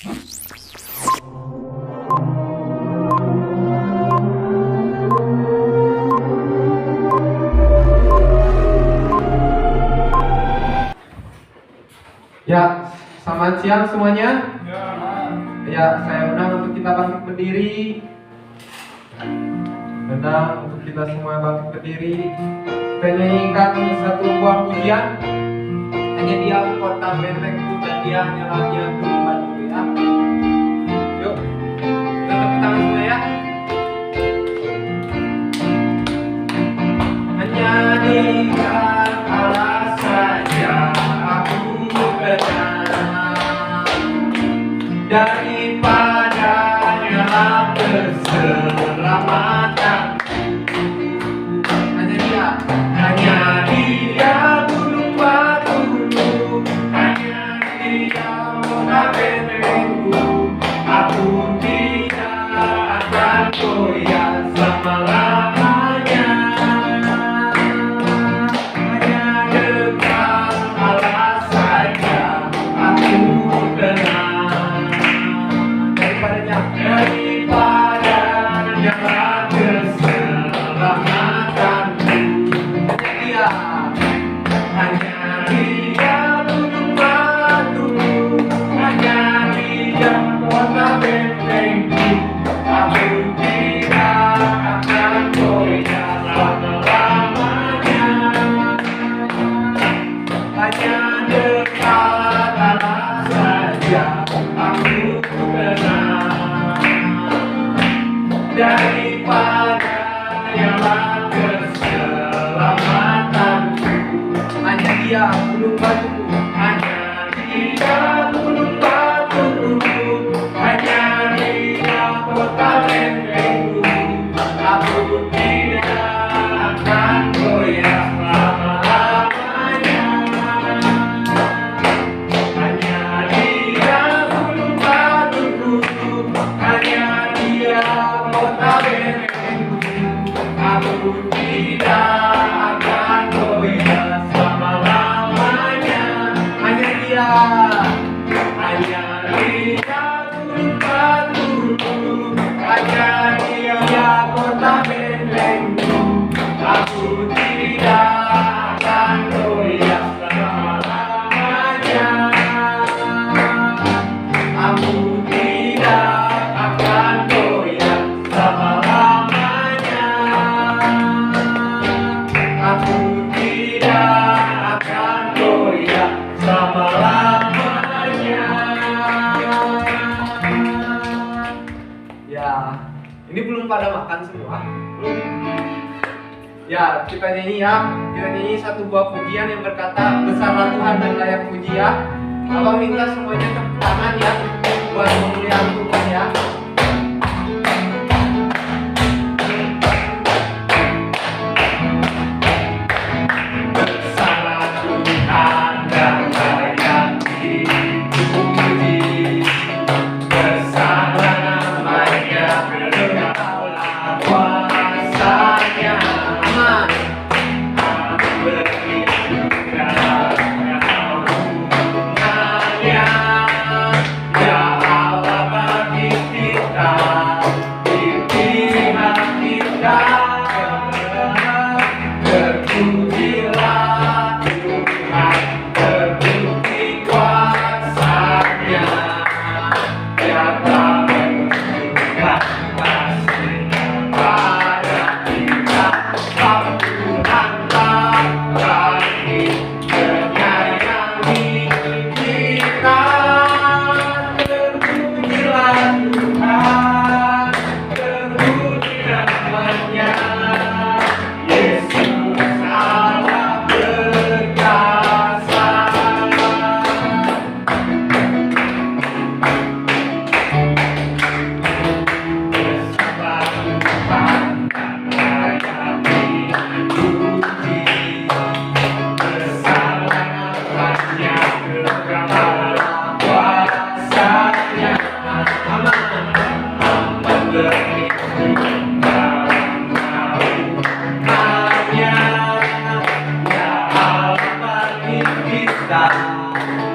Ya, selamat siang semuanya. Ya, saya undang untuk kita bangkit berdiri. Undang untuk kita semua bangkit berdiri. Kita nyanyikan satu buah pujian. Hanya Dia kota bentengku dan Dia hanya lagi yang membantu ya. Yuk, kita tepuk tangan semua ya. Hanya Dia Allah saja aku benar, daripadanya keselamatan. Hanya Dia gunung batuku, hanya Dia kota bentengku. Aku tidak akan goyah selama-lamanya. Hanya dekat Allah saja aku tenang, daripadanya keselamatanku. Hanya Dia gunung batuku, hanya Dia kota bentengku. Aku tidak akan goyah selama-lamanya. Hanya dekat Allah saja aku tenang, daripadanya keselamatanku. Hanya Dia gunung batuku, hanya Dia gunung batuku, hanya Dia kota bentengku. Aku tidak akan goyah selama-lamanya. Hanya Dia gunung batuku, hanya Dia kota bentengku. Aku tidak akan goyah selama-lamanya. Hanya Dia gunung batuku, hanya Dia kota bentengku. Aku tidak akan goyah selama-lamanya. Aku tidak akan goyah selama-lamanya. Aku tidak akan goyah selama-lamanya. Ya, ini belum pada makan semua? Belum. Ya, kita nyanyi ya. Kita nyanyi satu buah pujian yang berkata, besarlah Tuhan dan layak puji ya. Abang minta semuanya tepuk tangan ya, buat memuliakan Tuhan ya. Besarlah Tuhan dan layak dipuji. Besarlah namanya, berkaulah kuasanya. Aman. Aku bersyukur hanya Ya Allah bagi kita, di pihak kita. Terpujilah Tuhan, terbukti kuasanya. Dia tak menunjukkan kasih-Nya pada kita. Tuhan tak lagi menyayangi kita. Terpujilah Tuhan, terpuji namanya. Yesus Allah berkuasa. Besarlah Tuhan dan layak dipuji. Besarlah namanya, berkaulah kuasanya. Aman. Aman berlindung dalam naungannya. Ya Allah bagi kita,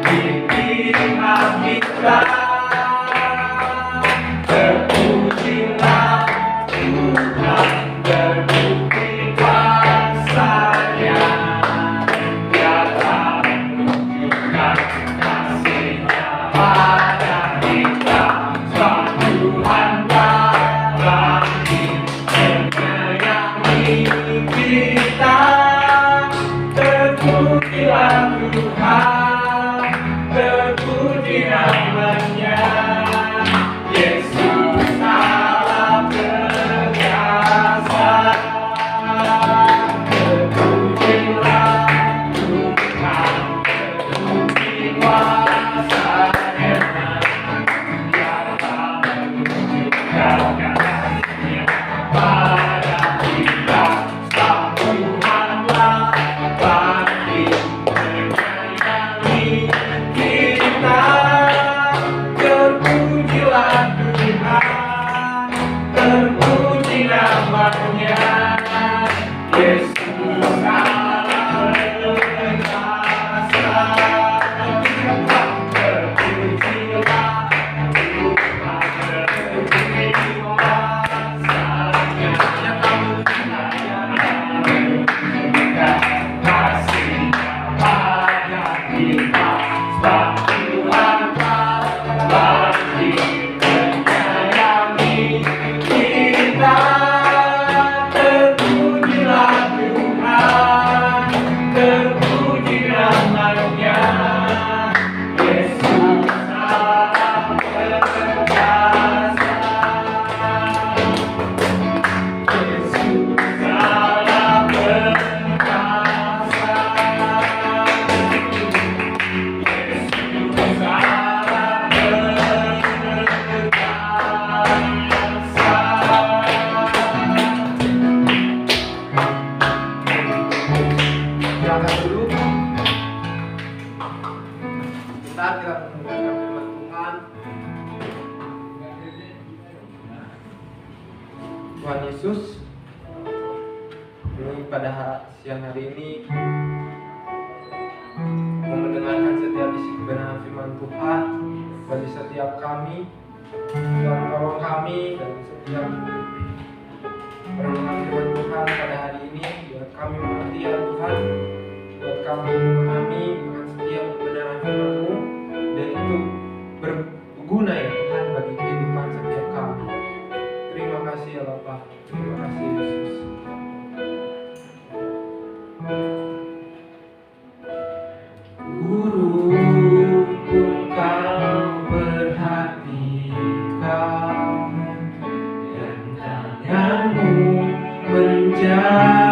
di pihak kita. pada kita, sebab Tuhan telah menyayangi kita. Terpujilah Tuhan, terpuji namanya. Yesus Allah berkuasa. Terpujilah Tuhan, terpuji kuasa-Nya. Dia telah menunjukkan kasih-Nya pada kita, sebab Tuhanlah pasti menyayangi kita. Terpujilah Tuhan, terpuji namanya. Yesus Allah berkuasa. Terpujilah Tuhan, terpuji kuasa-Nya. Yang kamu menunjukkan kasih-Nya pada kita, sebab Tuhan pasti menyayangi kita. Terpujilah Tuhan, terpuji namanya. Yesus Allah berkuasa. Yesus Allah berkuasa. Yesus Allah berkuasa. Silakan dulu. Bentar kita mendengarkan firman Tuhan. Tuhan Yesus, ini pada siang hari ini mau mendengarkan setiap isi kebenaran firman Tuhan bagi setiap kami. Tuhan tolong kami dan setiap perenungan firman Tuhan pada hari ini, buat kami mengerti ya Tuhan, buat kami memahami dengan setiap kebenaran firman-Mu, dan itu berguna ya Tuhan bagi kehidupan setiap kami. Terima kasih ya Bapa, terima kasih Yesus. Guru, Engkau perhatikan dan tangan-Mu menjagaku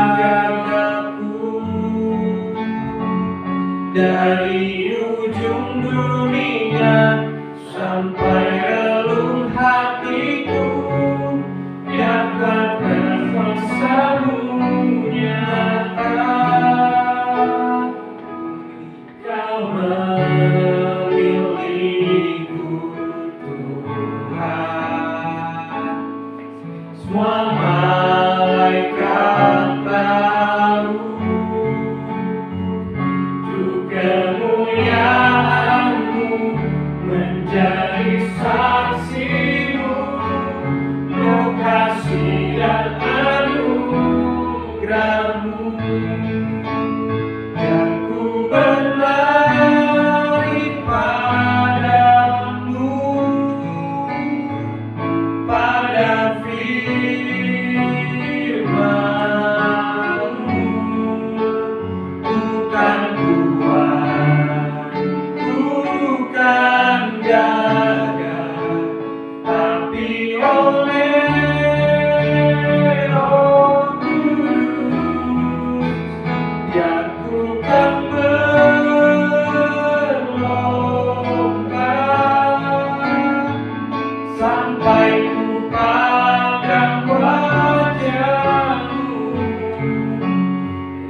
dari ujung dunia sampai relung hatiku. Biarkan kuasa-Mu nyata. Kau memilihku Tuhan, semua malaikat tahu untuk kemuliaan-Mu menjadi saksi-Mu. Oh kasih dan anugerah-Mu, dan ku berlari padamu, pada firman-Mu. Bukan kuat, bukan gagah, tapi oleh Roh Kudus. Biar ku kan berlomba sampai ku pandang wajah-Mu.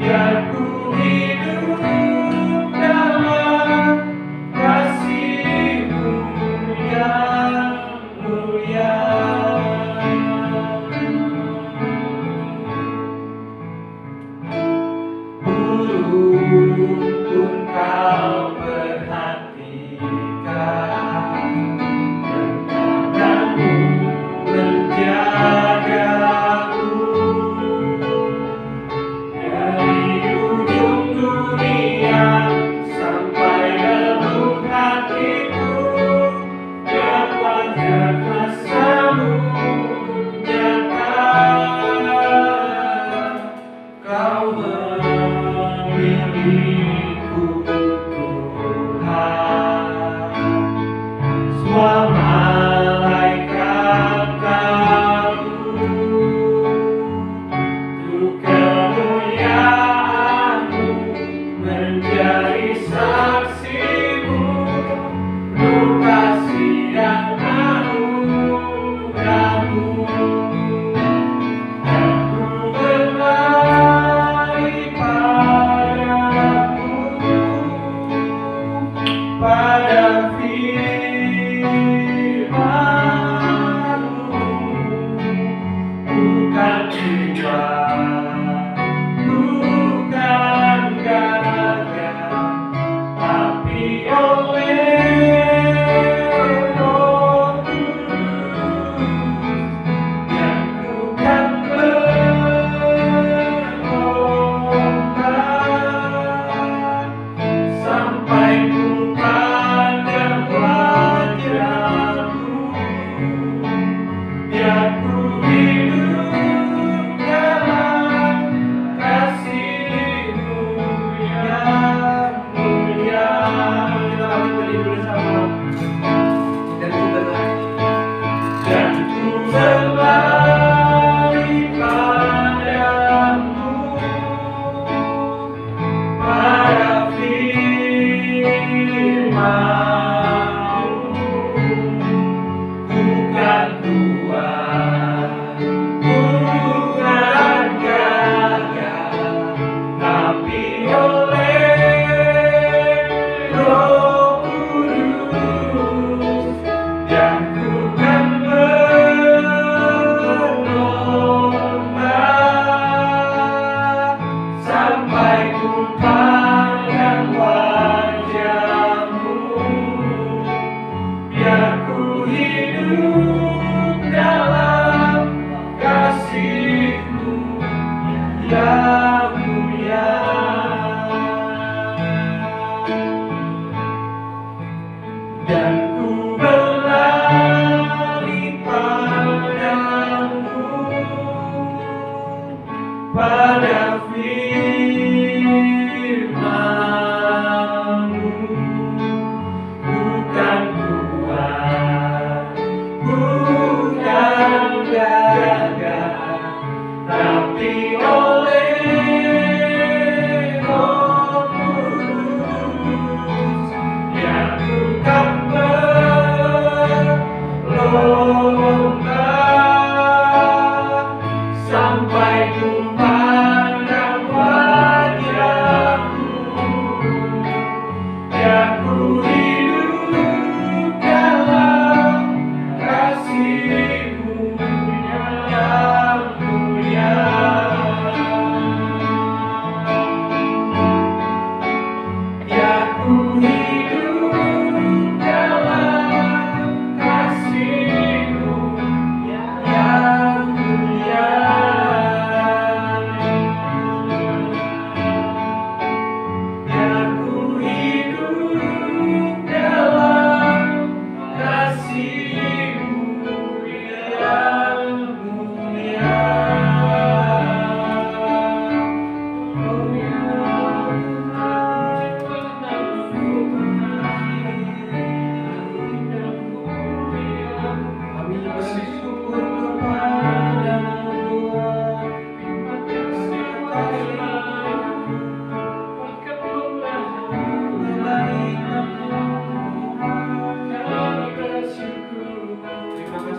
Biar ku hidup dalam kasih-Mu.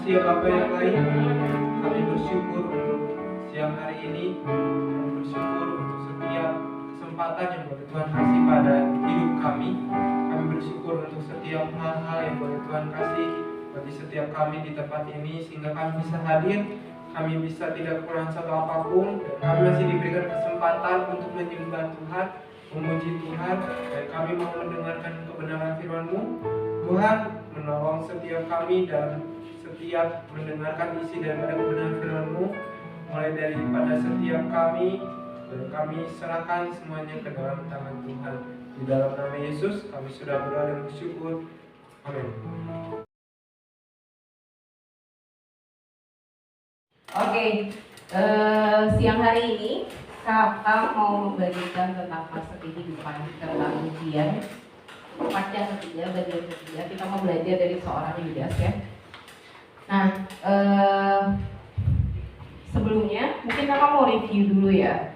kasih ya Bapa yang baik, kami bersyukur untuk siang hari ini. Kami bersyukur untuk setiap kesempatan yang boleh Tuhan kasih pada hidup kami. Kami bersyukur untuk setiap hal-hal yang boleh Tuhan kasih bagi setiap kami di tempat ini, sehingga kami bisa hadir, kami bisa tidak kurang satu apapun, dan kami masih diberikan kesempatan untuk menyembah Tuhan, memuji Tuhan, dan kami mau mendengarkan kebenaran firman-Mu. Tuhan, menolong setiap kami dan setiap mendengarkan isi daripada kebenaran firman-Mu, mulai daripada setiap kami, dan kami serahkan semuanya ke dalam tangan Tuhan. Di dalam nama Yesus kami sudah berdoa dan bersyukur. Amin. Oke, siang hari ini Kakak mau membagikan tentang fase kehidupan, tentang ujian. Part yang ketiga, bagian ketiga, kita mau belajar dari seorang Yudas ya. Nah, sebelumnya mungkin Kakak mau review dulu ya.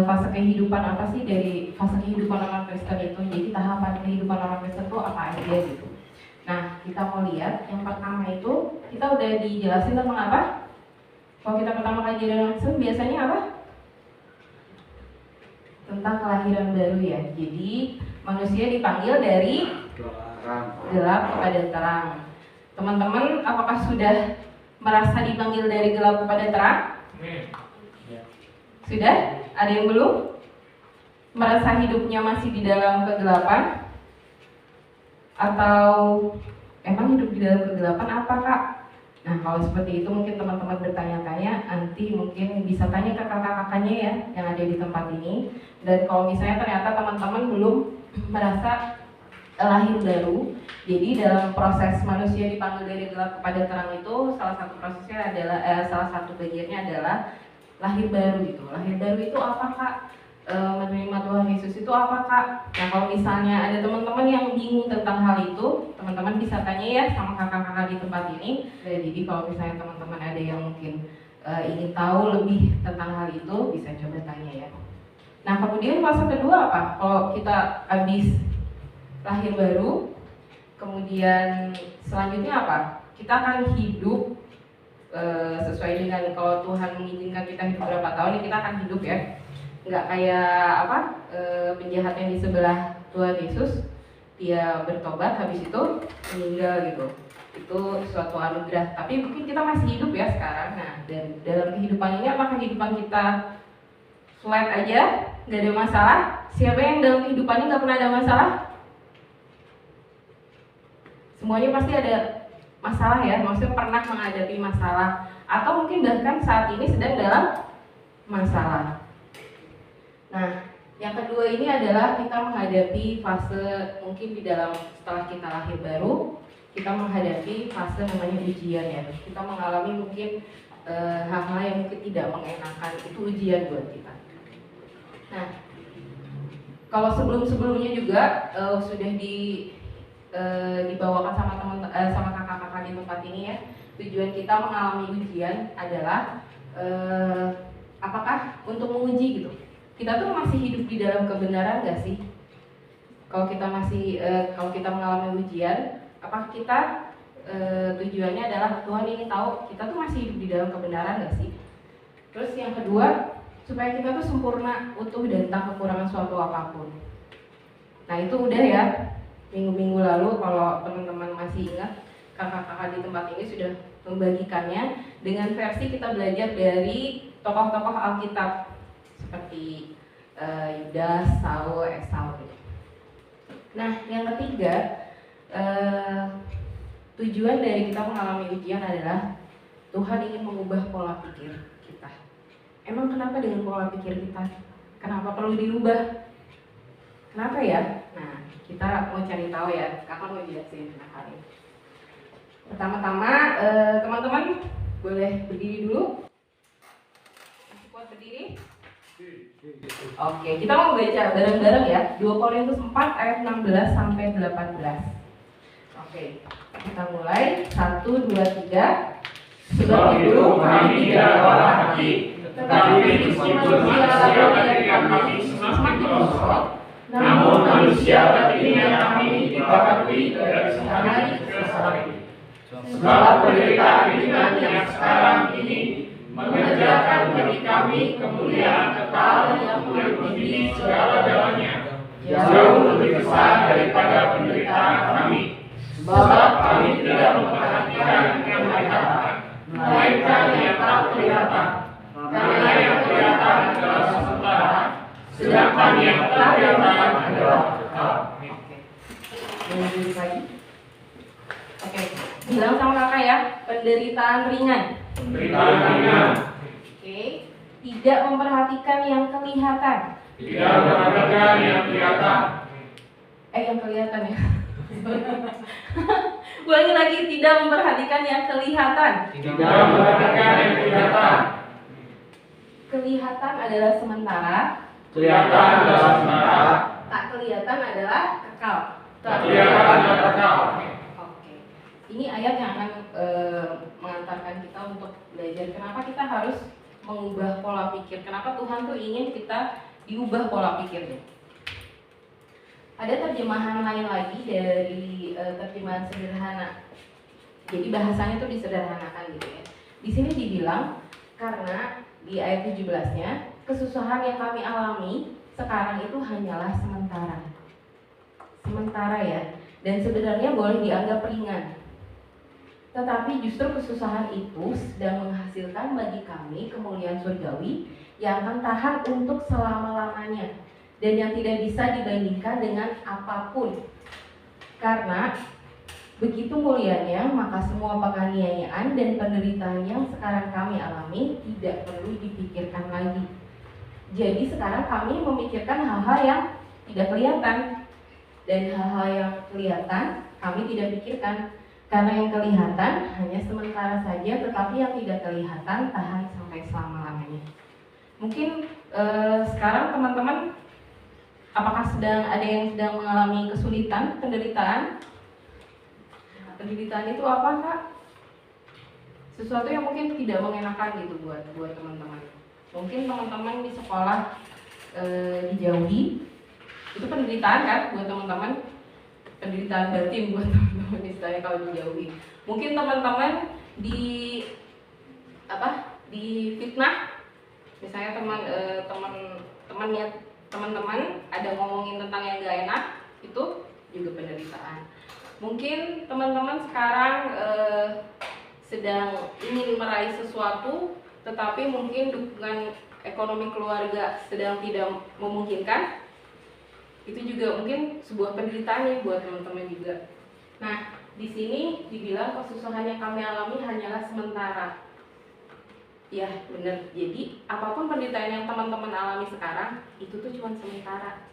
Fase kehidupan apa sih dari fase kehidupan orang Kristen itu? Jadi tahapan kehidupan orang Kristen itu apa aja gitu. Nah, kita mau lihat yang pertama itu kita udah dijelasin tentang apa? Kalau kita pertama kali jadi orang Kristen biasanya apa? Tentang kelahiran baru ya. Jadi manusia dipanggil dari gelap kepada terang. Teman-teman, apakah sudah merasa dipanggil dari gelap kepada terang? Sudah? Ada yang belum? Merasa hidupnya masih di dalam kegelapan? Atau emang hidup di dalam kegelapan apa Kak? Nah kalau seperti itu mungkin teman-teman bertanya-tanya, nanti mungkin bisa tanya ke kakak-kakaknya ya yang ada di tempat ini. Dan kalau misalnya ternyata teman-teman belum merasa lahir baru, jadi dalam proses manusia dipanggil dari gelap kepada terang itu salah satu prosesnya adalah salah satu bagiannya adalah lahir baru gitu. Lahir baru itu apa Kak? Menerima Tuhan Yesus itu apa Kak? Nah kalau misalnya ada teman-teman yang bingung tentang hal itu, teman-teman bisa tanya ya sama kakak-kakak di tempat ini. Jadi kalau misalnya teman-teman ada yang mungkin ingin tahu lebih tentang hal itu, bisa coba tanya ya. Nah kemudian fase kedua apa? Kalau kita habis lahir baru, kemudian selanjutnya apa? Kita akan hidup sesuai dengan kalau Tuhan mengizinkan kita hidup berapa tahun, kita akan hidup ya. Nggak kayak apa penjahat yang di sebelah Tuhan Yesus, dia bertobat habis itu meninggal gitu. Itu suatu anugerah. Tapi mungkin kita masih hidup ya sekarang. Nah dan dalam kehidupan ini apakah kehidupan kita flat aja, nggak ada masalah? Siapa yang dalam kehidupannya nggak pernah ada masalah? Semuanya pasti ada masalah ya, maksudnya pernah menghadapi masalah atau mungkin bahkan saat ini sedang dalam masalah. Nah, yang kedua ini adalah kita menghadapi fase mungkin di dalam setelah kita lahir baru, kita menghadapi fase namanya ujian ya. Kita mengalami mungkin hal-hal yang mungkin tidak mengenakan, itu ujian buat kita. Nah, kalau sebelum-sebelumnya juga sudah dibawakan sama sama kakak-kakak di tempat ini ya. Tujuan kita mengalami ujian adalah apakah untuk menguji gitu. Kita tuh masih hidup di dalam kebenaran gak sih? Kalau kita kalau kita mengalami ujian, apakah kita tujuannya adalah Tuhan ingin tahu kita tuh masih hidup di dalam kebenaran gak sih? Terus yang kedua, supaya kita tuh sempurna, utuh dan tak kekurangan suatu apapun. Nah itu udah ya. Minggu-minggu lalu kalau teman-teman masih ingat, kakak-kakak di tempat ini sudah membagikannya dengan versi kita belajar dari tokoh-tokoh Alkitab seperti Yudas, Saul, Esau gitu. Nah yang ketiga, tujuan dari kita mengalami ujian adalah Tuhan ingin mengubah pola pikir kita. Emang kenapa dengan pola pikir kita? Kenapa perlu dirubah? Kenapa ya? Nah kita mau cari tahu ya, kakak mau jelasin tentang hal ini. Pertama-tama teman-teman boleh berdiri dulu. Masih kuat berdiri? Oke, kita mau baca bareng-bareng ya. 2 Korintus 4 ayat 16 sampai 18. Oke, kita mulai. 1, 2, 3. Sebab itu kami tidak kalah hati, tetapi meskipun manusia batinnya kami semakin merosot, namun manusia batinnya kami dipakai dari sehari ke sehari. Sebab penderitaan ringan yang sekarang ini mengerjakan bagi kami kemuliaan kekal yang melebihi segala-galanya, jauh lebih besar daripada penderitaan kami. Sebab kami tidak memperhatikan yang kelihatan, melainkan yang tak kelihatan. Karena yang kelihatan adalah sementara, sedangkan yang tak kelihatan adalah kekal. Lagi. Oke, bilang sama kakak ya, penderitaan ringan. Penderitaan ringan. Oke, tidak memperhatikan yang kelihatan. Tidak memperhatikan yang kelihatan. Yang kelihatan ya. Ulangi lagi, tidak memperhatikan yang kelihatan. Tidak memperhatikan yang kelihatan. Kelihatan adalah sementara. Kelihatan adalah sementara. Tak kelihatan adalah kekal. Tak kelihatan adalah kekal. Oke. Ini ayat yang akan mengantarkan kita untuk belajar kenapa kita harus mengubah pola pikir. Kenapa Tuhan tuh ingin kita diubah pola pikirnya. Ada terjemahan lain lagi dari terjemahan sederhana. Jadi bahasanya tuh disederhanakan gitu ya. Di sini dibilang karena di ayat 17-nya, kesusahan yang kami alami sekarang itu hanyalah sementara. Sementara ya. Dan sebenarnya boleh dianggap ringan. Tetapi justru kesusahan itu sedang menghasilkan bagi kami kemuliaan surgawi yang akan tahan untuk selama-lamanya dan yang tidak bisa dibandingkan dengan apapun. Karena begitu mulianya, maka semua penganiayaan dan penderitaan yang sekarang kami alami tidak perlu dipikirkan lagi. Jadi sekarang kami memikirkan hal-hal yang tidak kelihatan, dan hal-hal yang kelihatan kami tidak pikirkan. Karena yang kelihatan hanya sementara saja, tetapi yang tidak kelihatan tahan sampai selama-lamanya. Mungkin sekarang teman-teman, apakah ada yang sedang mengalami kesulitan, penderitaan? Penderitaan itu apa, Kak? Sesuatu yang mungkin tidak mengenakan gitu buat teman-teman. Mungkin teman-teman di sekolah dijauhi, itu penderitaan kan buat teman-teman. Penderitaan batin buat teman-teman istilahnya kalau dijauhi. Mungkin teman-teman di fitnah, misalnya teman-teman ada ngomongin tentang yang gak enak, itu juga penderitaan. Mungkin teman-teman sekarang sedang ingin meraih sesuatu, tetapi mungkin dukungan ekonomi keluarga sedang tidak memungkinkan. Itu juga mungkin sebuah penderitaan ya buat teman-teman juga. Nah, di sini dibilang kesusahan yang kami alami hanyalah sementara. Ya, benar. Jadi, apapun penderitaan yang teman-teman alami sekarang, itu tuh cuma sementara.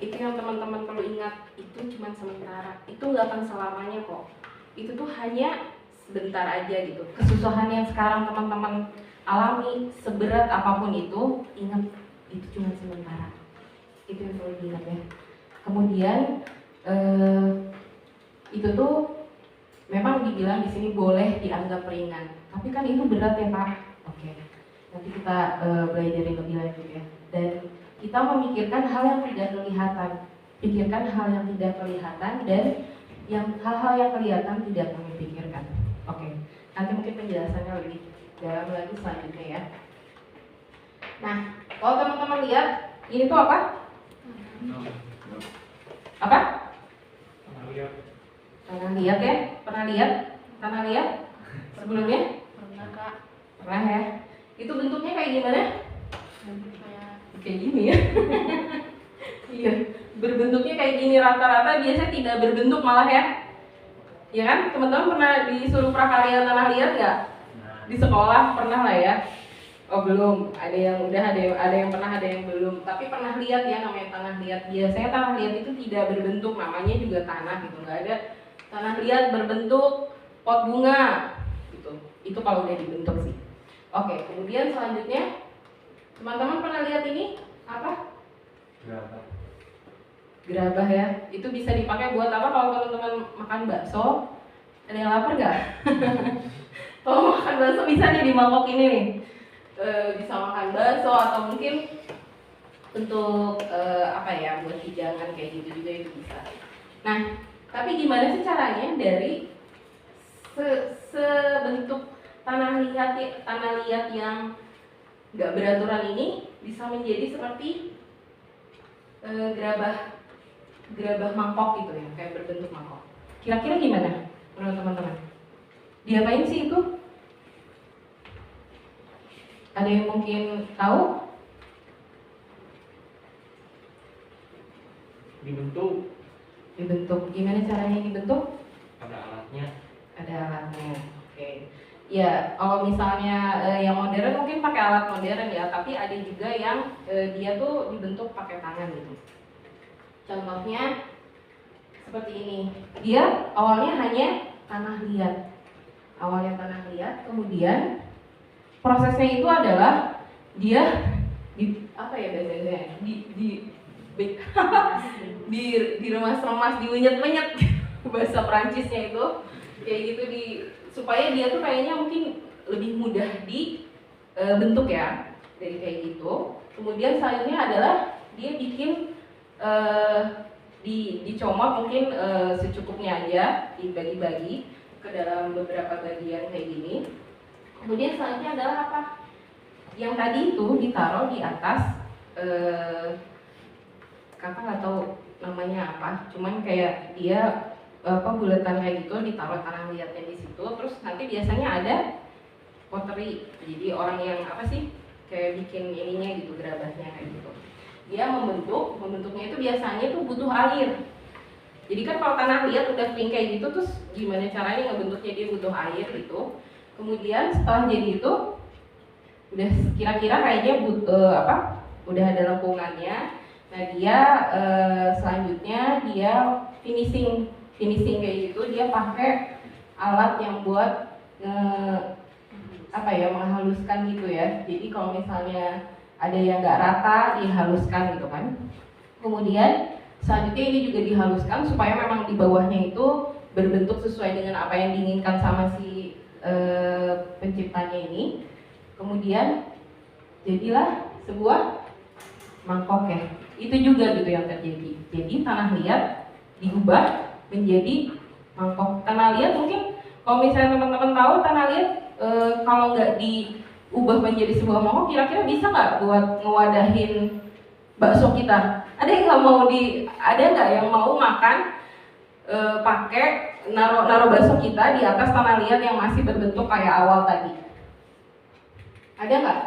Itu yang teman-teman perlu ingat, itu cuma sementara. Itu nggak akan selamanya kok. Itu tuh hanya sebentar aja gitu. Kesusahan yang sekarang teman-teman alami, seberat apapun itu, ingat, itu cuma sementara. Itu yang perlu diingat ya. Kemudian itu tuh memang dibilang di sini boleh dianggap ringan, tapi kan itu berat ya Pak. Oke, nanti kita belajar lebih lanjut ya. Dan kita memikirkan hal yang tidak kelihatan, pikirkan hal yang tidak kelihatan dan yang hal-hal yang kelihatan tidak kami pikirkan. Oke, nanti mungkin penjelasannya lebih dalam lagi selanjutnya ya. Nah, kalau teman-teman lihat ini tuh apa? Apa? Pernah lihat ya? Pernah lihat? Pernah lihat? Sebelumnya? Pernah Kak. Pernah ya? Itu bentuknya kayak gimana? Kayak gini ya? Iya, berbentuknya kayak gini rata-rata, biasanya tidak berbentuk malah ya. Ya kan? Teman-teman pernah disuruh prakarya tanah liat nggak? Di sekolah pernah lah ya. Oh belum, ada yang udah, ada yang pernah, ada yang belum. Tapi pernah lihat ya namanya tanah liat. Biasanya tanah liat itu tidak berbentuk, namanya juga tanah gitu. Nggak ada tanah liat berbentuk pot bunga gitu. Itu kalau udah dibentuk sih. Oke, kemudian selanjutnya teman-teman pernah lihat ini apa? Gerabah ya. Itu bisa dipakai buat apa kalau teman-teman makan bakso? Ada yang lapar nggak? Kalau makan bakso bisa nih di mangkok ini nih. Bisa makan bakso atau mungkin untuk buat hidangan kayak gitu juga itu bisa. Nah, tapi gimana sih caranya dari sebentuk tanah liat yang nggak beraturan ini bisa menjadi seperti gerabah mangkok gitu ya, kayak berbentuk mangkok. Kira-kira gimana menurut teman-teman? Diapain sih itu? Ada yang mungkin tahu? Dibentuk. Gimana caranya dibentuk? Ada alatnya. Ada alatnya. Oke. Ya, kalau misalnya yang modern mungkin pakai alat modern ya, tapi ada juga yang dia tuh dibentuk pakai tangan gitu. Contohnya seperti ini. Dia awalnya hanya tanah liat. Kemudian prosesnya itu adalah dia apa ya biasanya? Diremas-remas, diunyet-unyet bahasa Perancisnya itu kayak gitu supaya dia tuh kayaknya mungkin lebih mudah dibentuk ya dari kayak gitu. Kemudian selanjutnya adalah dia bikin dicomot mungkin secukupnya aja, dibagi-bagi ke dalam beberapa bagian kayak gini. Kemudian selanjutnya adalah apa? Yang tadi itu ditaruh di atas kakak nggak tahu namanya apa, cuman kayak dia bulatan kayak gitu, ditaruh tanah liatnya di situ. Terus nanti biasanya ada pottery, jadi orang yang kayak bikin ininya gitu, gerabahnya kayak gitu. Dia membentuknya itu biasanya tuh butuh air. Jadi kan kalau tanah liat udah kering kayak gitu, terus gimana caranya ngebentuknya, dia butuh air gitu. Kemudian setelah jadi itu udah kira-kira kayaknya udah ada lengkungannya. Nah dia selanjutnya dia finishing kayak gitu. Dia pakai alat yang buat menghaluskan gitu ya. Jadi kalau misalnya ada yang nggak rata, dihaluskan gitu kan. Kemudian selanjutnya ini juga dihaluskan supaya memang di bawahnya itu berbentuk sesuai dengan apa yang diinginkan sama si penciptanya ini. Kemudian jadilah sebuah mangkok ya. Itu juga gitu yang terjadi. Jadi tanah liat diubah menjadi mangkok. Tanah liat mungkin kalau misalnya teman-teman tahu tanah liat kalau nggak diubah menjadi sebuah mangkok, kira-kira bisa nggak buat ngewadahin bakso kita? Ada nggak yang mau makan pakai naruh bakso kita di atas tanah liat yang masih berbentuk kayak awal tadi? Ada nggak?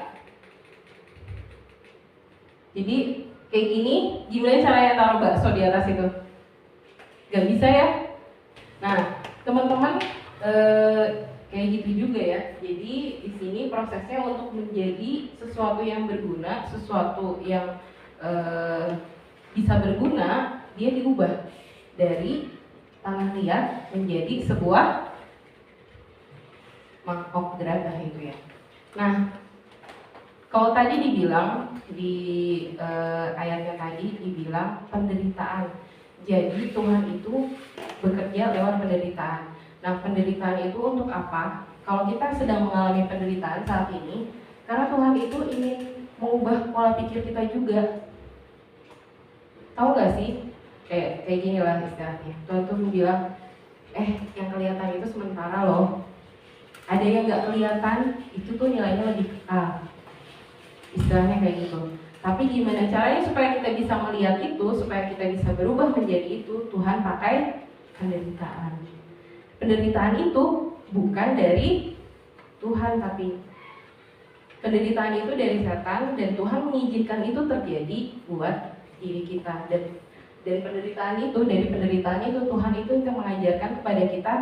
Jadi kayak gini, gimana caranya taruh bakso di atas itu? Gak bisa ya? Nah, teman-teman kayak gitu juga ya. Jadi di sini prosesnya untuk menjadi sesuatu yang berguna, sesuatu yang bisa berguna, dia diubah dari tanah liat menjadi sebuah mangkok gerabah itu ya. Nah, kalau tadi dibilang di ayatnya tadi dibilang penderitaan. Jadi Tuhan itu bekerja lewat penderitaan. Nah, penderitaan itu untuk apa? Kalau kita sedang mengalami penderitaan saat ini, karena Tuhan itu ingin mengubah pola pikir kita juga. Tahu nggak sih? Kayak gini lah istilahnya. Tuhan tuh bilang, yang kelihatan itu sementara loh. Ada yang nggak kelihatan, itu tuh nilainya lebih kekal. Istilahnya kayak gitu. Tapi gimana caranya supaya kita bisa melihat itu, supaya kita bisa berubah menjadi itu? Tuhan pakai penderitaan. Penderitaan itu bukan dari Tuhan, tapi penderitaan itu dari setan, dan Tuhan mengizinkan itu terjadi buat diri kita. Dan penderitaan itu, dari penderitaan itu Tuhan itu yang mengajarkan kepada kita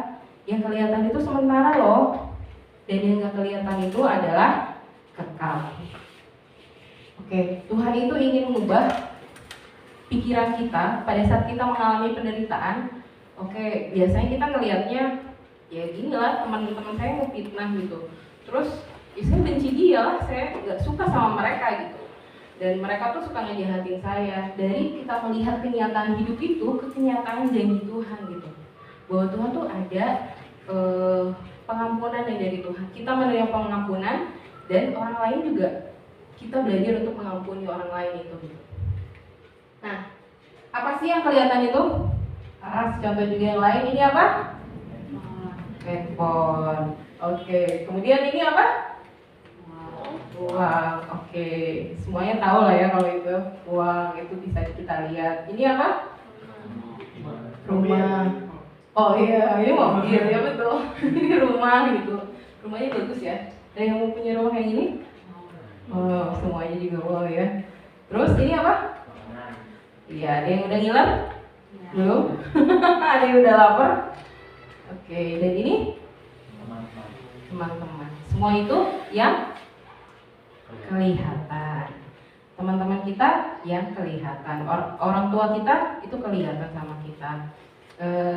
yang kelihatan itu sementara loh, dan yang gak kelihatan itu adalah kekal. Oke, Tuhan itu ingin mengubah pikiran kita pada saat kita mengalami penderitaan. Oke, biasanya kita ngelihatnya ya gini lah, teman-teman saya ngefitnah gitu. Terus ya saya benci dia lah, saya nggak suka sama mereka gitu. Dan mereka tuh suka ngejahatin saya. Dari kita melihat kenyataan hidup itu ke kenyataan janji Tuhan gitu. Bahwa Tuhan tuh ada pengampunan yang dari Tuhan. Kita menerima pengampunan, dan orang lain juga kita belajar untuk mengampuni orang lain itu. Nah, apa sih yang kelihatan itu? Contoh juga yang lain, ini apa? Handphone. Oke, kemudian ini apa? Uang. Oke, semuanya tahu lah ya kalau itu uang itu bisa kita lihat. Ini apa? Rumah. Oh iya, ini mobil ya betul. Ini rumah gitu. Rumahnya bagus ya. Ada yang mau punya rumah kayak gini? Oh, semuanya juga wow ya. Terus ini apa? Iya, ada yang udah ngiler? Belum? Ada yang udah lapar? Oke, dan ini? Teman-teman. Semua itu yang kelihatan. Teman-teman kita yang kelihatan. Orang tua kita itu kelihatan sama kita.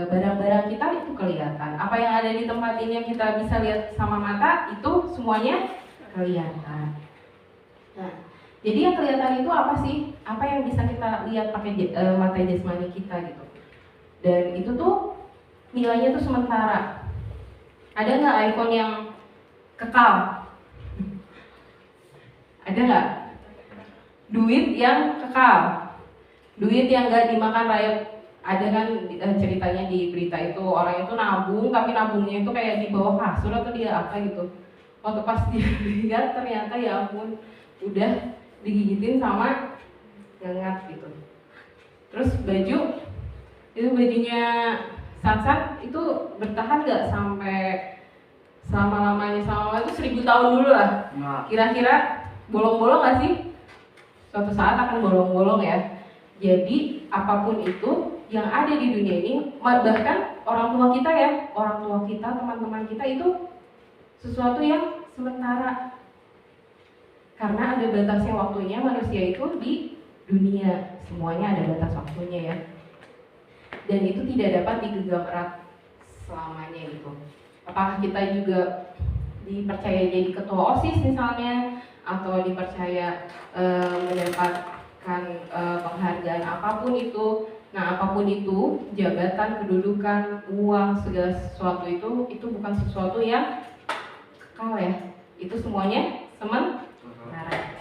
Barang-barang kita itu kelihatan. Apa yang ada di tempat ini yang kita bisa lihat sama mata itu semuanya kelihatan. Nah, jadi yang kelihatan itu apa sih? Apa yang bisa kita lihat pakai mata jasmani kita gitu. Dan itu tuh nilainya tuh sementara. Ada nggak iPhone yang kekal? Ada nggak? Duit yang kekal? Duit yang nggak dimakan rayap? Ada kan ceritanya di berita itu orang itu nabung tapi nabungnya itu kayak di bawah kasur atau dia apa gitu. Waktu pas dia lihat ternyata ya ampun udah digigitin sama nyengat gitu. Terus baju itu bajunya Sansan itu bertahan nggak sampai selama-lamanya itu 1000 tahun dulu lah. Kira-kira bolong-bolong nggak sih? Suatu saat akan bolong-bolong ya. Jadi apapun itu yang ada di dunia ini, bahkan orang tua kita ya, orang tua kita, teman-teman kita itu sesuatu yang sementara. Karena ada batasnya waktunya manusia itu di dunia, semuanya ada batas waktunya ya. Dan itu tidak dapat digenggam erat selamanya gitu. Apakah kita juga dipercaya jadi ketua OSIS misalnya, atau dipercaya mendapatkan penghargaan apapun itu. Nah, apapun itu, jabatan, kedudukan, uang, segala sesuatu itu bukan sesuatu yang kekal ya. Itu semuanya sementara.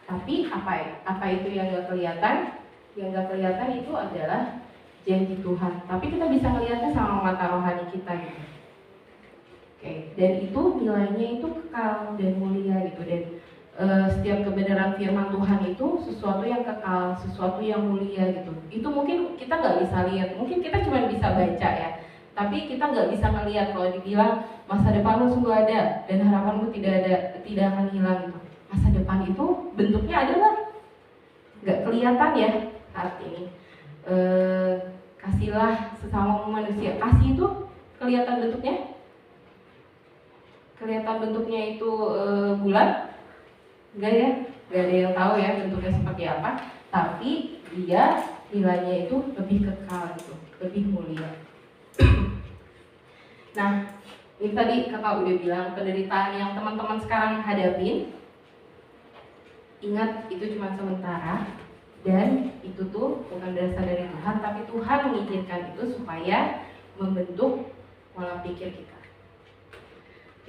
Tapi apa itu yang gak kelihatan? Yang gak kelihatan itu adalah janji Tuhan. Tapi kita bisa melihatnya sama mata rohani kita gitu. Oke, dan itu nilainya itu kekal dan mulia gitu. Dan setiap kebenaran firman Tuhan itu sesuatu yang kekal, sesuatu yang mulia gitu. Itu mungkin kita nggak bisa lihat, mungkin kita cuma bisa baca ya. Tapi kita nggak bisa ngelihat kalau dibilang masa depanmu sungguh ada dan harapanmu tidak akan hilang gitu. Masa depan itu bentuknya adalah nggak kelihatan ya saat ini. Kasihlah sesama manusia. Kasih itu kelihatan bentuknya? Kelihatan bentuknya itu bulat? Enggak ya, enggak ada yang tahu ya bentuknya seperti apa. Tapi dia nilainya itu lebih kekal gitu, lebih mulia. Nah, ini tadi kakak udah bilang penderitaan yang teman-teman sekarang hadapin. Ingat itu cuma sementara dan itu tuh bukan berasal dari Tuhan, tapi Tuhan mengizinkan itu supaya membentuk pola pikir kita.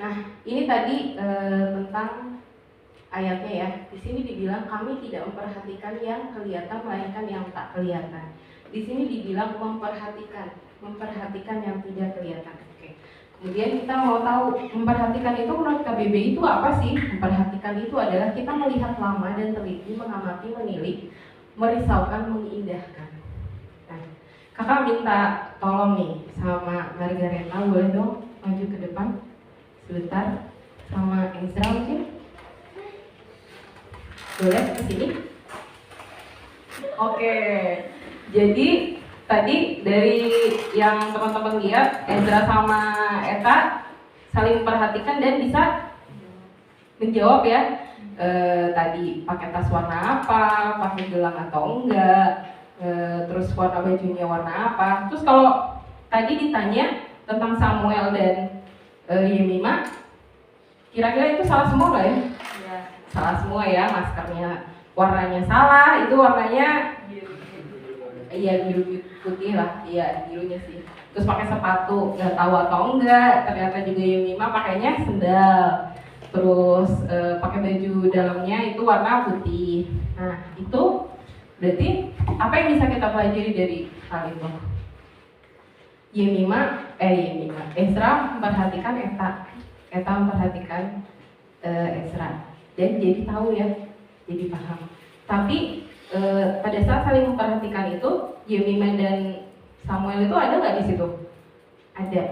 Nah, ini tadi tentang ayatnya ya. Di sini dibilang kami tidak memperhatikan yang kelihatan melainkan yang tak kelihatan. Di sini dibilang memperhatikan yang tidak kelihatan. Oke. Kemudian kita mau tahu memperhatikan itu menurut KBBI itu apa sih? Memperhatikan itu adalah kita melihat lama dan teliti, mengamati, menilik, merisaukan, mengindahkan. Nah, kakak minta tolong nih sama Margareta, boleh dong maju ke depan sebentar, sama Ezra mungkin. Boleh ke sini? Oke. Jadi tadi dari yang teman-teman lihat, Ezra sama Eta saling memperhatikan dan bisa menjawab ya. Tadi pakai tas warna apa, pakai gelang atau enggak, terus warna bajunya warna apa. Terus kalau tadi ditanya tentang Samuel dan Yemima, kira-kira itu salah semua nggak ya? Ya, salah semua ya, maskernya warnanya salah, itu warnanya iya biru putih lah, iya birunya sih. Terus pakai sepatu, nggak tahu atau enggak, ternyata juga Yemima pakainya sendal. Terus pakai baju dalamnya itu warna putih. Nah itu berarti apa yang bisa kita pelajari dari hal itu? Ezra memperhatikan Eta memperhatikan Ezra, dan jadi tahu ya, jadi paham. Tapi pada saat saling memperhatikan itu, Yemima dan Samuel itu ada nggak di situ? Ada,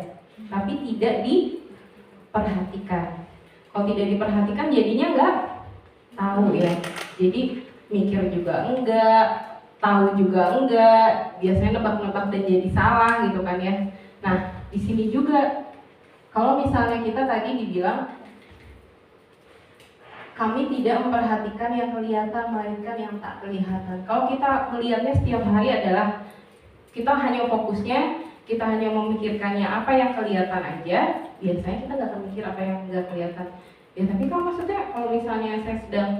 tapi tidak diperhatikan. Kalau tidak diperhatikan jadinya nggak tahu ya. Jadi mikir juga enggak, tahu juga enggak, biasanya nebak-nebak dan jadi salah gitu kan ya. Nah, di sini juga kalau misalnya kita tadi dibilang kami tidak memperhatikan yang kelihatan melainkan yang tak kelihatan. Kalau kita melihatnya setiap hari adalah kita hanya fokusnya, kita hanya memikirkannya apa yang kelihatan aja, biasanya kita nggak akan mikir apa yang nggak kelihatan. Ya tapi kalau maksudnya kalau misalnya saya sedang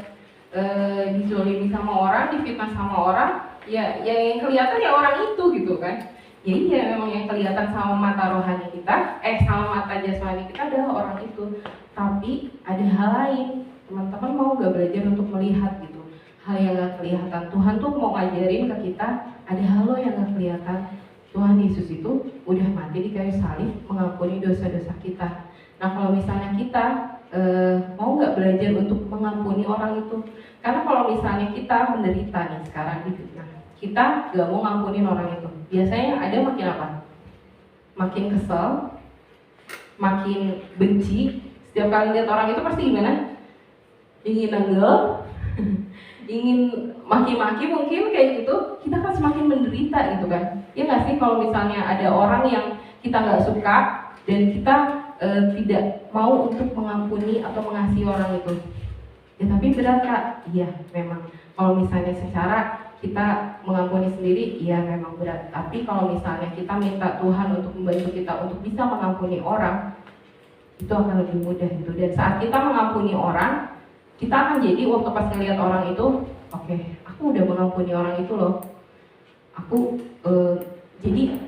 dizolimi sama orang, difitnah sama orang, ya yang kelihatan ya orang itu gitu kan. Jadi ya memang yang kelihatan sama mata rohani kita, sama mata jasmani kita adalah orang itu. Tapi ada hal lain, teman-teman mau gak belajar untuk melihat gitu, hal yang gak kelihatan. Tuhan tuh mau ngajarin ke kita, ada hal lo yang gak kelihatan. Tuhan Yesus itu udah mati di kayu salib mengampuni dosa-dosa kita. Nah kalau misalnya kita mau nggak belajar untuk mengampuni orang itu, karena kalau misalnya kita menderita nih sekarang difitnah, kita nggak mau ngampunin orang itu, biasanya ada makin apa? Makin kesel, makin benci. Setiap kali lihat orang itu pasti gimana? Ingin nenggel, ingin maki-maki mungkin kayak gitu. Kita kan semakin menderita gitu kan. Ya nggak sih, kalau misalnya ada orang yang kita nggak suka dan kita tidak mau untuk mengampuni atau mengasihi orang itu, ya tapi berat Kak. Iya memang. Kalau misalnya secara kita mengampuni sendiri, iya memang berat. Tapi kalau misalnya kita minta Tuhan untuk membantu kita untuk bisa mengampuni orang, itu akan lebih mudah gitu. Dan saat kita mengampuni orang, kita akan jadi waktu pas ngeliat orang itu, oke, aku udah mengampuni orang itu loh. Aku jadi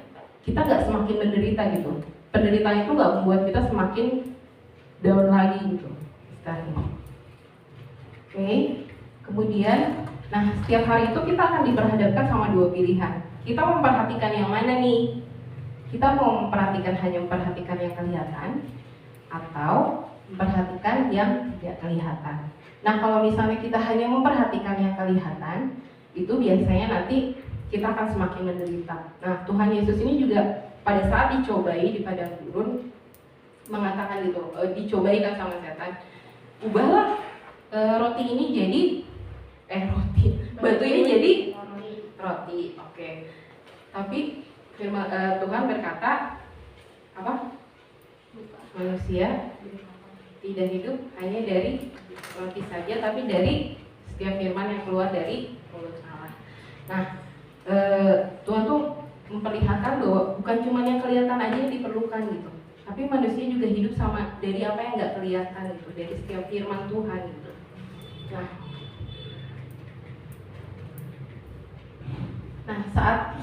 kita nggak semakin menderita gitu. Penderitaan itu nggak membuat kita semakin down lagi gitu. Oke. Kemudian, nah setiap hari itu kita akan diperhadapkan sama dua pilihan. Kita memperhatikan yang mana nih? Kita mau memperhatikan hanya memperhatikan yang kelihatan, atau memperhatikan yang tidak kelihatan. Nah kalau misalnya kita hanya memperhatikan yang kelihatan, itu biasanya nanti kita akan semakin menderita. Nah Tuhan Yesus ini juga pada saat dicobai di padang gurun mengatakan gitu, dicobai kan sama setan, ubahlah roti ini jadi batu ini jadi roti. Oke. Tapi firman Tuhan berkata apa? Manusia tidak hidup hanya dari roti saja, tapi dari setiap firman yang keluar dari mulut Allah. Nah, Tuhan tuh memperlihatkan bahwa bukan cuma yang kelihatan aja yang diperlukan gitu, tapi manusia juga hidup sama dari apa yang nggak kelihatan gitu, dari setiap firman Tuhan gitu. Nah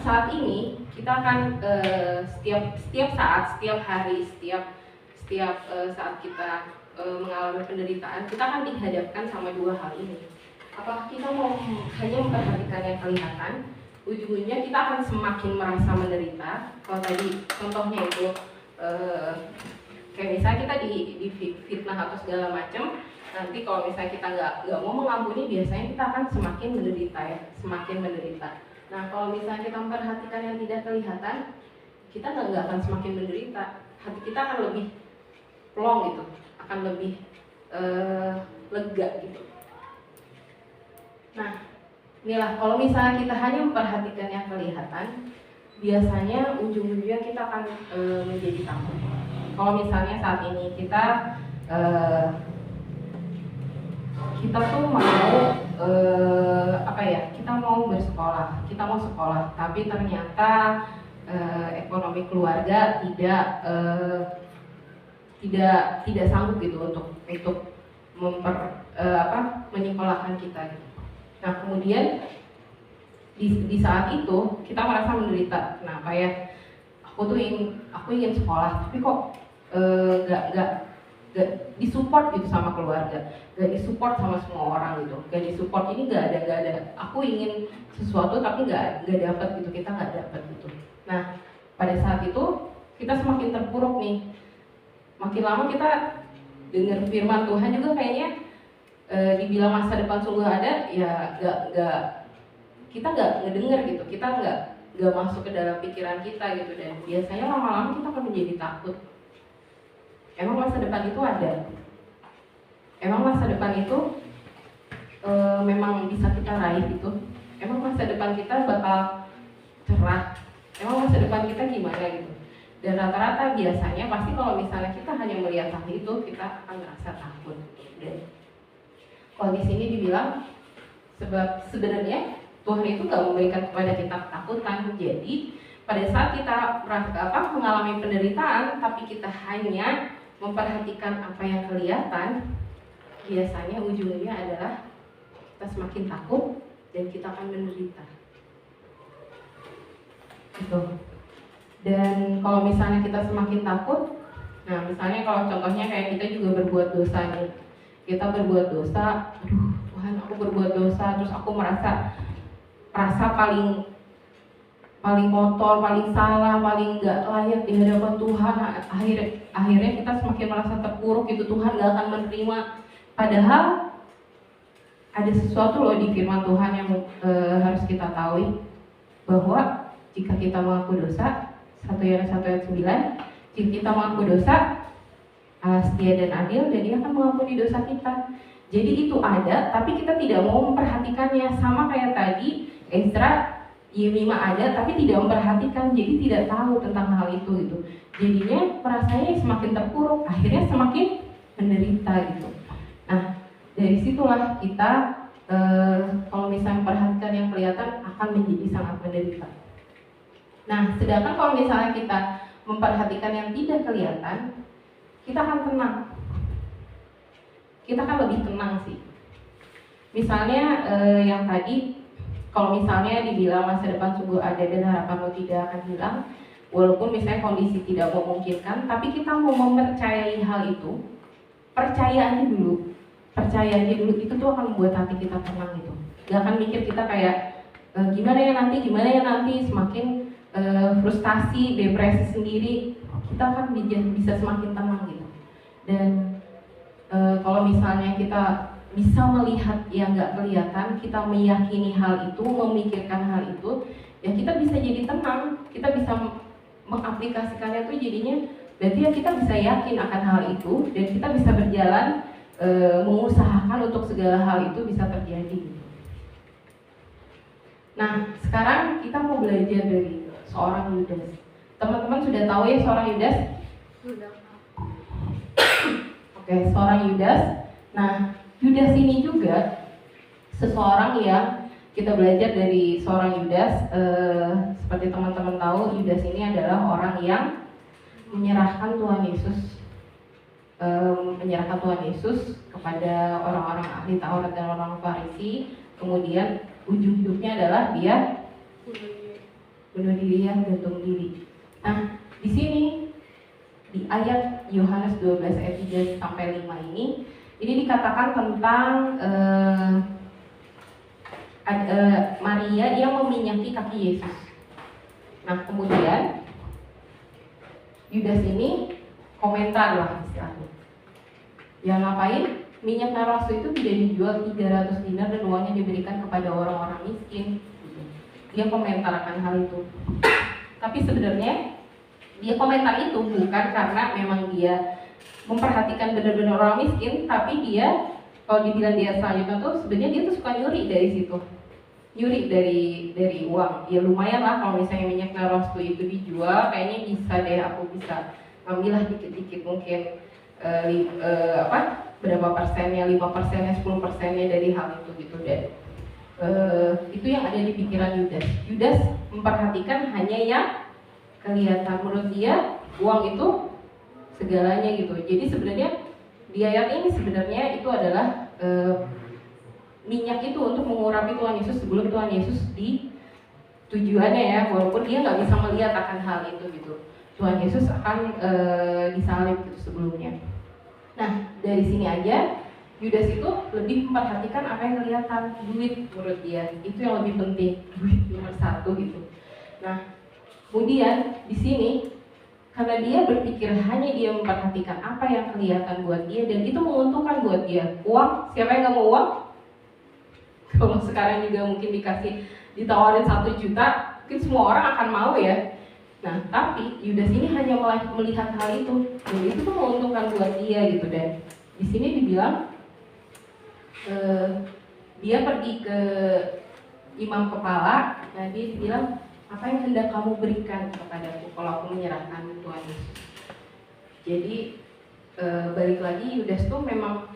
saat ini kita akan setiap saat, setiap hari, setiap saat kita mengalami penderitaan, kita akan dihadapkan sama dua hal ini. Apakah kita mau hanya memperhatikan yang kelihatan, ujung-ujungnya kita akan semakin merasa menderita. Kalau tadi contohnya itu kayak misalnya kita di fitnah atau segala macam, nanti kalau misalnya kita nggak mau mengampuni, biasanya kita akan semakin menderita ya, semakin menderita. Nah kalau misalnya kita memperhatikan yang tidak kelihatan, kita nggak akan semakin menderita, hati kita akan lebih plong gitu, akan lebih lega gitu. Nah inilah, kalau misalnya kita hanya memperhatikan yang kelihatan, biasanya ujung-ujungnya kita akan menjadi takut. Kalau misalnya saat ini kita tuh mau kita mau bersekolah, kita mau sekolah, tapi ternyata ekonomi keluarga tidak sanggup gitu untuk menyekolahkan kita gitu. Nah kemudian di saat itu kita merasa menderita. Kenapa ya? Aku ingin sekolah, tapi kok nggak disupport gitu sama keluarga, nggak disupport sama semua orang gitu, nggak disupport, ini nggak ada. Aku ingin sesuatu tapi nggak dapat gitu, kita nggak dapat gitu. Nah pada saat itu kita semakin terpuruk nih. Makin lama kita dengar firman Tuhan juga kayaknya dibilang masa depan sungguh ada, ya kita nggak ngedenger gitu, kita nggak masuk ke dalam pikiran kita gitu, dan biasanya lama-lama kita akan menjadi takut. Emang masa depan itu ada? Emang masa depan itu memang bisa kita raih gitu? Emang masa depan kita bakal cerah? Emang masa depan kita gimana gitu? Dan rata-rata biasanya pasti kalau misalnya kita hanya melihat hal itu, kita akan merasa takut. Dan kalau di sini dibilang, sebab sebenarnya Tuhan itu gak memberikan kepada kita ketakutan. Jadi pada saat kita mengalami penderitaan, tapi kita hanya memperhatikan apa yang kelihatan, biasanya ujungnya adalah kita semakin takut dan kita akan menderita. Gitu. Dan kalau misalnya kita semakin takut, nah misalnya kalau contohnya kayak kita juga berbuat dosa nih, kita berbuat dosa, aduh Tuhan aku berbuat dosa, terus aku merasa paling kotor, paling salah, paling nggak layak di hadapan Tuhan. Akhirnya kita semakin merasa terpuruk gitu, Tuhan nggak akan menerima. Padahal ada sesuatu loh di firman Tuhan yang harus kita tahu, bahwa jika kita mengaku dosa, 1 Yohanes 1 ayat 9, jika kita mengaku dosa, Allah setia dan adil dan Dia akan mengampuni dosa kita. Jadi itu ada, tapi kita tidak mau memperhatikannya. Sama kayak tadi Ezra, Yeremia ada, tapi tidak memperhatikan, jadi tidak tahu tentang hal itu gitu. Jadinya perasaannya semakin terpuruk, akhirnya semakin menderita gitu. Nah, dari situlah kita kalau misalnya memperhatikan yang kelihatan akan menjadi sangat menderita. Nah, sedangkan kalau misalnya kita memperhatikan yang tidak kelihatan, kita akan tenang. Kita akan lebih tenang sih. Misalnya yang tadi, kalau misalnya dibilang masa depan sungguh ada dan harapanmu tidak akan hilang, walaupun misalnya kondisi tidak memungkinkan, tapi kita mau mempercayai hal itu, percaya aja dulu, itu tuh akan membuat hati kita tenang gitu. Gak akan mikir kita kayak gimana ya nanti, semakin frustasi, depresi sendiri, kita akan bisa semakin tenang gitu. Dan kalau misalnya kita bisa melihat yang nggak kelihatan, kita meyakini hal itu, memikirkan hal itu, ya kita bisa jadi tenang, kita bisa mengaplikasikannya tuh jadinya, berarti ya kita bisa yakin akan hal itu, dan kita bisa berjalan mengusahakan untuk segala hal itu bisa terjadi. Nah, sekarang kita mau belajar dari seorang Yudas. Teman-teman sudah tahu ya seorang Yudas? Sudah. Oke, seorang Yudas. Nah, Yudas ini juga seseorang yang kita belajar dari seorang Yudas. Seperti teman-teman tahu, Yudas ini adalah orang yang menyerahkan Tuhan Yesus kepada orang-orang ahli Taurat dan orang Farisi. Kemudian ujung hidupnya adalah dia bunuh diri, gantung diri. Nah, di sini di ayat Yohanes 12 ayat 3 sampai 5 ini dikatakan tentang Maria yang meminyaki kaki Yesus. Nah, kemudian Yudas ini komentar lah istilahnya. Yang ngapain? Minyak narwastu itu tidak dijual 300 dinar dan uangnya diberikan kepada orang-orang miskin. Dia komentar akan hal itu. Tapi sebenarnya dia komentar itu bukan karena memang dia memperhatikan benar-benar orang miskin, tapi dia kalau dibilang dia selanjutnya tuh sebenarnya dia tuh suka nyuri dari situ, nyuri dari uang. Ya lumayan lah kalau misalnya minyak narwastu itu dijual, kayaknya bisa deh aku bisa ambillah dikit-dikit, mungkin berapa persennya, 5%-nya, 10%-nya dari hal itu gitu. Dan itu yang ada di pikiran Yudas. Yudas memperhatikan hanya yang kelihatan. Menurut dia uang itu segalanya gitu. Jadi sebenarnya di ayat ini sebenarnya itu adalah minyak itu untuk mengurapi Tuhan Yesus sebelum Tuhan Yesus di tujuannya ya, walaupun dia nggak bisa melihat akan hal itu gitu. Tuhan Yesus akan disalib gitu sebelumnya. Nah, dari sini aja Yudas itu lebih memperhatikan apa yang kelihatan, duit menurut dia. Itu yang lebih penting, duit nomor 1 gitu. Nah, Kemudian di sini karena dia berpikir hanya dia memperhatikan apa yang kelihatan buat dia dan itu menguntungkan buat dia. Uang, siapa yang nggak mau uang? Kalau sekarang juga mungkin ditawarin 1 juta, mungkin semua orang akan mau ya. Nah, tapi Yudas ini hanya melihat hal itu, dan itu tuh menguntungkan buat dia gitu. Dan di sini dibilang dia pergi ke imam kepala, nah dia dibilang, apa yang hendak kamu berikan kepadaku kalau aku menyerahkan Tuhan Yesus. Jadi balik lagi Yudas tuh memang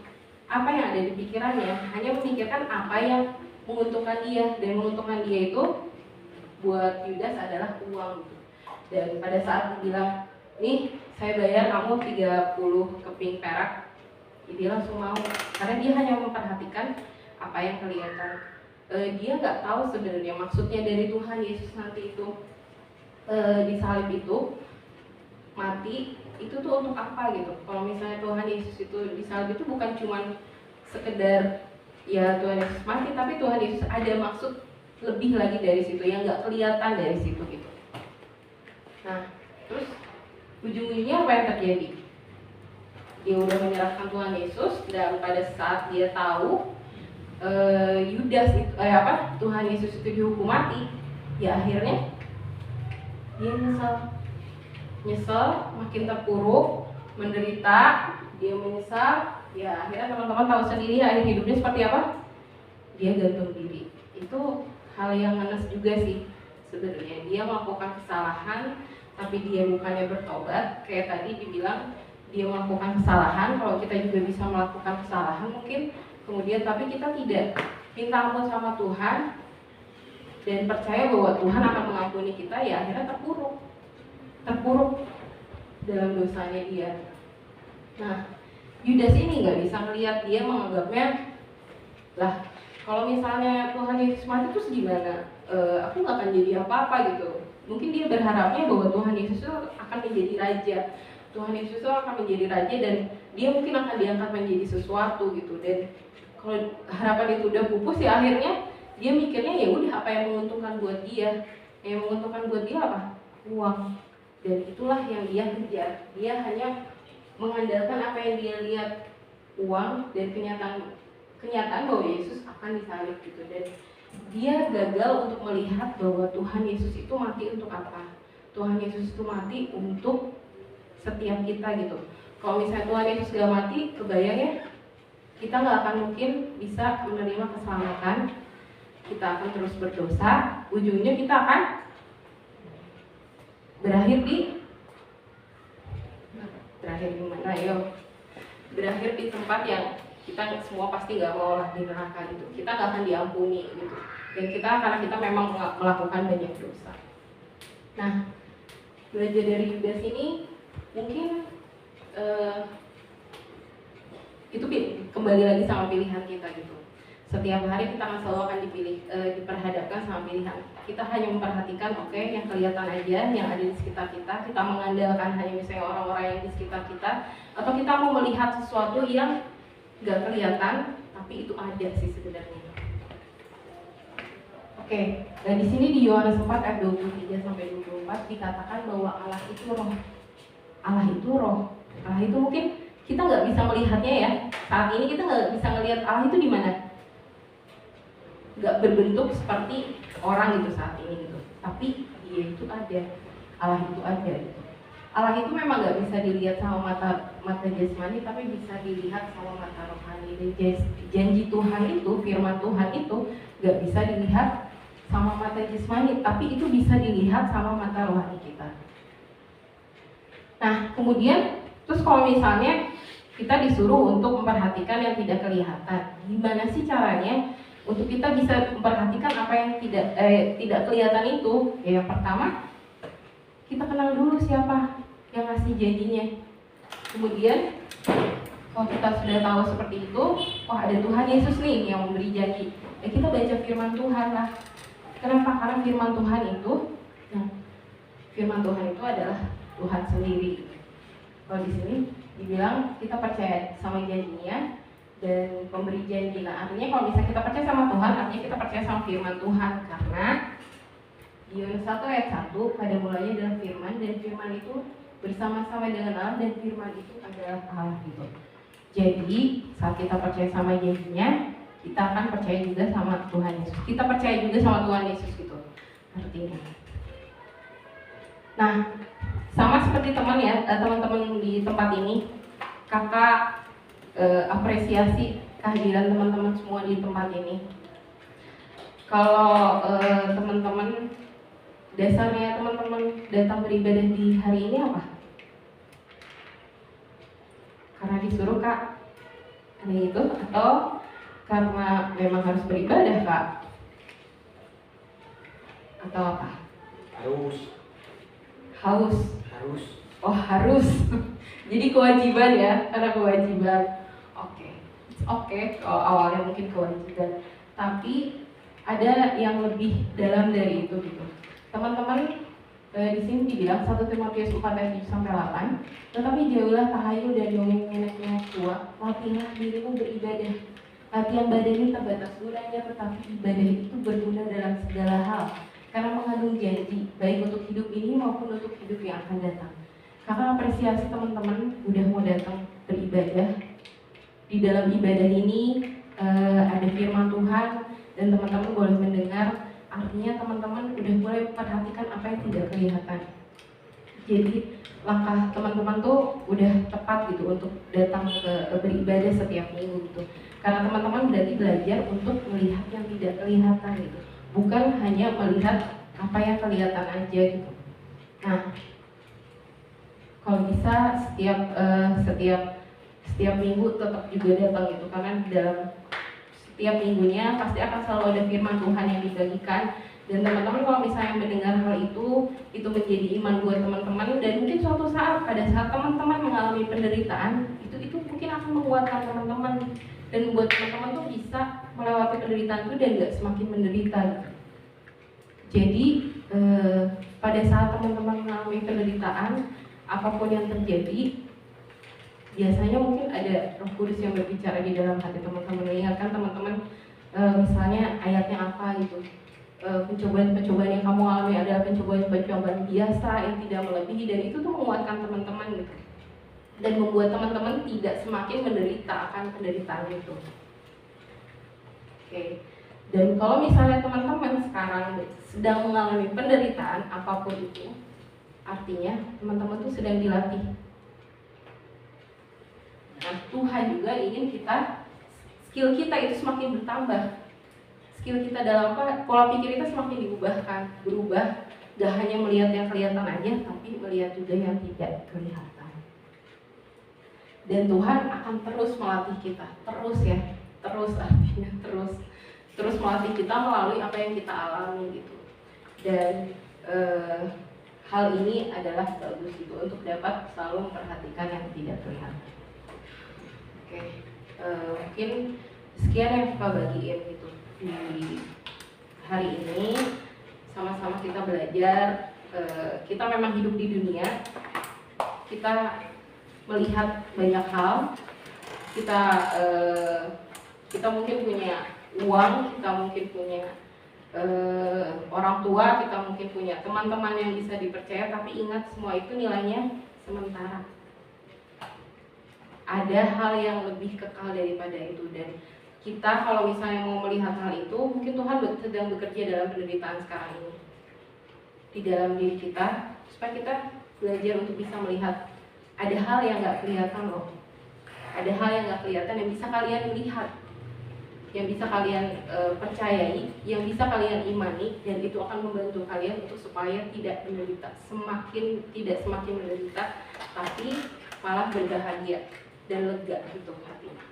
apa yang ada di pikirannya hanya memikirkan apa yang menguntungkan dia, dan menguntungkan dia itu buat Yudas adalah uang gitu. Dan pada saat dibilang, nih saya bayar kamu 30 keping perak, dia langsung mau karena dia hanya memperhatikan apa yang kelihatan. Dia nggak tahu sebenarnya maksudnya dari Tuhan Yesus nanti itu disalib itu mati itu tuh untuk apa gitu. Kalau misalnya Tuhan Yesus itu disalib itu bukan cuma sekedar ya Tuhan Yesus mati, tapi Tuhan Yesus ada maksud lebih lagi dari situ yang nggak kelihatan dari situ gitu. Nah terus ujung-ujungnya apa yang terjadi? Dia udah menyerahkan Tuhan Yesus, dan pada saat dia tahu Yudas itu Tuhan Yesus itu dihukum mati, ya akhirnya dia nyesel, makin terpuruk, menderita, dia menyesal, ya akhirnya teman-teman tahu sendiri akhir hidupnya seperti apa? Dia gantung diri. Itu hal yang ngenes juga sih sebenarnya. Dia melakukan kesalahan, tapi dia bukannya bertobat. Kayak tadi dibilang dia melakukan kesalahan, kalau kita juga bisa melakukan kesalahan mungkin. Kemudian tapi kita tidak minta ampun sama Tuhan dan percaya bahwa Tuhan akan mengampuni kita, ya akhirnya terpuruk dalam dosanya dia. Nah, Yudas ini nggak bisa ngelihat, dia menganggapnya lah kalau misalnya Tuhan Yesus mati terus gimana? Aku nggak akan jadi apa-apa gitu. Mungkin dia berharapnya bahwa Tuhan Yesus itu akan menjadi raja. Tuhan Yesus itu akan menjadi raja dan dia mungkin akan diangkat menjadi sesuatu gitu. Dan kalau harapan itu udah pupus, ya akhirnya dia mikirnya ya udah apa yang menguntungkan buat dia. Yang menguntungkan buat dia apa? Uang. Dan itulah yang dia kejar. Dia hanya mengandalkan apa yang dia lihat, uang dan kenyataan bahwa Yesus akan disalib gitu. Dan dia gagal untuk melihat bahwa Tuhan Yesus itu mati untuk apa? Tuhan Yesus itu mati untuk setiap kita gitu. Kalau misalnya Tuhan Yesus gak mati, kebayang ya, kita gak akan mungkin bisa menerima keselamatan. Kita akan terus berdosa, ujungnya kita akan berakhir di mana? Ayo, berakhir di tempat yang kita semua pasti gak mau lah, di neraka gitu. Kita gak akan diampuni gitu. Dan karena kita memang melakukan banyak dosa. Nah, belajar dari Yudas ini mungkin itu kembali lagi sama pilihan kita gitu. Setiap hari kita akan diperhadapkan sama pilihan. Kita hanya memperhatikan yang kelihatan aja, yang ada di sekitar kita. Kita mengandalkan hanya misalnya orang-orang yang di sekitar kita, atau kita mau melihat sesuatu yang gak kelihatan tapi itu ada sih sebenarnya. Dan di sini di Yohanes 4 ayat 23 sampai 24 dikatakan bahwa Allah itu roh. Allah itu roh. Allah itu mungkin kita nggak bisa melihatnya ya. Saat ini kita nggak bisa melihat Allah itu di mana. Nggak berbentuk seperti orang gitu saat ini gitu. Tapi dia itu ada. Allah itu ada gitu. Allah itu memang nggak bisa dilihat sama mata jasmani, tapi bisa dilihat sama mata rohani. Dan janji Tuhan itu, firman Tuhan itu nggak bisa dilihat sama mata jasmani, tapi itu bisa dilihat sama mata rohani kita. Nah, kemudian terus kalau misalnya kita disuruh untuk memperhatikan yang tidak kelihatan, gimana sih caranya untuk kita bisa memperhatikan apa yang tidak kelihatan itu? Ya, yang pertama kita kenal dulu siapa yang ngasih janjinya. Kemudian kalau kita sudah tahu seperti itu, ada Tuhan Yesus nih yang memberi janji. Ya kita baca firman Tuhan lah. Kenapa? Karena firman Tuhan itu, firman Tuhan itu adalah Tuhan sendiri. Kalau di sini dibilang kita percaya sama janjinya dan pemberi janji. Nah, artinya kalau misalnya kita percaya sama Tuhan, artinya kita percaya sama firman Tuhan, karena Di Yohanes 1 ayat 1, pada mulanya adalah firman, dan firman itu bersama-sama dengan Allah, dan firman itu adalah Allah gitu. Jadi saat kita percaya sama janjinya, kita akan percaya juga sama Tuhan Yesus. Kita percaya juga sama Tuhan Yesus gitu artinya. Nah, sama seperti teman ya, teman-teman di tempat ini, kakak apresiasi kehadiran teman-teman semua di tempat ini. Kalau teman-teman, dasarnya teman-teman datang beribadah di hari ini apa? Karena disuruh kak, karena itu, atau karena memang harus beribadah kak? Atau apa? Haus. Oh harus. Jadi kewajiban ya, karena kewajiban. Oke. Kalau awalnya mungkin kewajiban, tapi ada yang lebih dalam dari itu gitu. Teman-teman di sini dibilang 1 Timotius 4 ayat 7 sampai 8, tetapi jauhlah tahayul dan dongeng nenek-nenek tua, latihlah dirimu beribadah. Latihan badan ini terbatas gunanya, tetapi ibadah itu berguna dalam segala hal, karena mengandung janji, baik untuk hidup ini maupun untuk hidup yang akan datang. Kakak apresiasi teman-teman udah mau datang beribadah. Di dalam ibadah ini ada firman Tuhan, dan teman-teman boleh mendengar. Artinya teman-teman udah mulai memperhatikan apa yang tidak kelihatan. Jadi langkah teman-teman tuh udah tepat gitu untuk datang ke beribadah setiap minggu gitu. Karena teman-teman berarti belajar untuk melihat yang tidak kelihatan gitu, bukan hanya melihat apa yang kelihatan aja gitu. Nah, kalau bisa setiap minggu tetap juga datang gitu, karena di dalam setiap minggunya pasti akan selalu ada firman Tuhan yang dibagikan. Dan teman-teman kalau misalnya mendengar hal itu menjadi iman buat teman-teman, dan mungkin suatu saat pada saat teman-teman mengalami penderitaan, itu mungkin akan menguatkan teman-teman dan membuat teman-teman tuh bisa melewati penderitaan itu dan gak semakin menderita gitu. Jadi pada saat teman-teman mengalami penderitaan apapun yang terjadi, biasanya mungkin ada Roh Kudus yang berbicara di dalam hati teman-teman, mengingatkan teman-teman misalnya ayatnya apa gitu. Pencobaan-pencobaan yang kamu alami adalah pencobaan-pencobaan biasa yang tidak melebihi, dan itu tuh menguatkan teman-teman gitu, dan membuat teman-teman tidak semakin menderita akan penderitaan itu. Oke. Dan kalau misalnya teman-teman sekarang sedang mengalami penderitaan apapun itu, artinya teman-teman tuh sedang dilatih. Nah, Tuhan juga ingin skill kita itu semakin bertambah. Skill kita dalam pola pikir kita semakin berubah. Gak hanya melihat yang kelihatan aja, tapi melihat juga yang tidak kelihatan. Dan Tuhan akan terus melatih kita, terus melatih kita melalui apa yang kita alami gitu. Dan hal ini adalah bagus gitu untuk dapat selalu memperhatikan yang tidak kelihatan. Oke, mungkin sekian yang kita bagiin gitu di hari ini. Sama-sama kita belajar. Kita memang hidup di dunia, kita melihat banyak hal. Kita mungkin punya uang, kita mungkin punya orang tua, kita mungkin punya teman-teman yang bisa dipercaya, tapi ingat semua itu nilainya sementara. Ada hal yang lebih kekal daripada itu, dan kita kalau misalnya mau melihat hal itu, mungkin Tuhan sedang bekerja dalam penderitaan sekarang ini di dalam diri kita, supaya kita belajar untuk bisa melihat ada hal yang nggak kelihatan loh, ada hal yang nggak kelihatan yang bisa kalian lihat, yang bisa kalian percayai, yang bisa kalian imani, dan itu akan membantu kalian untuk supaya tidak menderita, tidak semakin menderita, tapi malah berbahagia dan lega gitu hatinya.